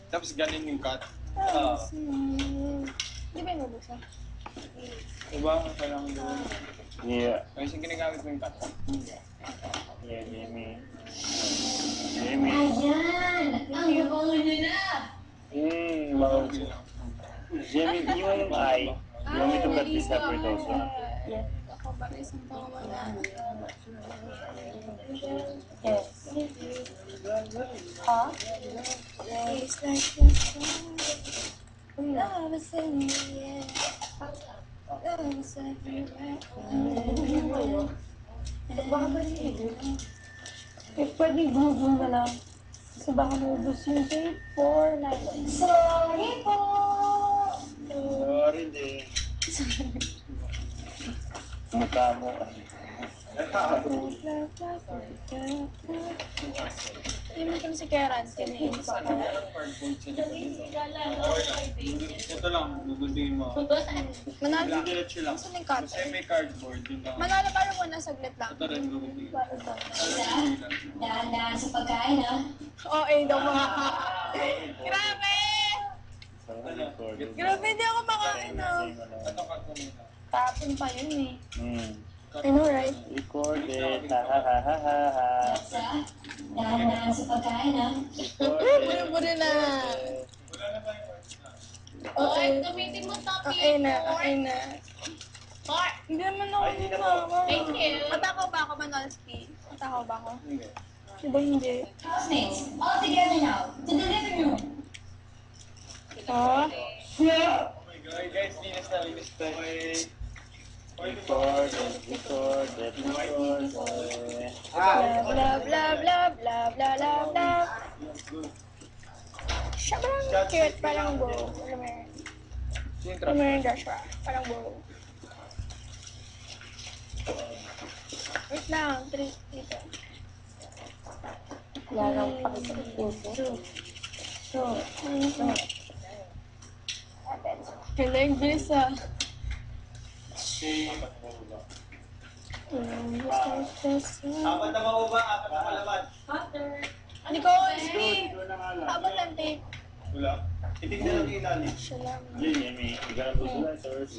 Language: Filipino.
Tapos ganun yung cut. Di ba yung nabuksan? Diba? Kailangan doon. Yeah. Kasi ginagamit mo yung cut. Yeah, Jamie. Jamie. Ayan! Ang bango nyo na! Bawal siya. Jamie, yung eye. You want me to cut this separate also? Yes. Ako para isang taon wala. Yes. Ha? It's like the sun. Love is in the air. Love is everywhere. Baka ba rin eh, pwede Google na lang. Kasi baka maubos yung tape for night. Sorry po! Sorry din. Mukha mo. Hindi mo kami si Keran. Kiniin pa ako. Ito lang, gugustuhin mo. Manalo. Diretso lang. Gusto ng cutter. Kasi may cardboard. Yun lang. Manalo para muna saglit lang. Ito rin, gugustuhin. Dahan-dahan sa pagkain, ha? Oo, daw mga. Grabe! Grabe, hindi ako makain ah. Ito cut mo muna. Tapon pa yun eh. I know, right? Record it. Ha ha ha ha ha ha. Dahan-dahan sa pagkain, ha? Buri-buri na. Wala na ba yung words na? Okay. Gamitin mo topic. Okay na. Hindi naman ako makawa. Thank you. Matakaw ba ako, Manolski? Matakaw ba ako? Hindi. Diba hindi? Housemates, all together now, to the living room. Oh? Oh my God, guys, linis na. Record it. Blah, blah, blah, blah, blah, blah, blah, blah. Siya parang cute, parang bow. Alam mo yun, Joshua. Parang bow. Wait lang, dito. Larang pakita ng puso. Galing, bilis ah. Apat na mababa, apat na malaman. Nicole, speed! Abot ng tape. Wala. Itignan natin yung ilalim. Siya lang. Jamie, you gotta put the letters.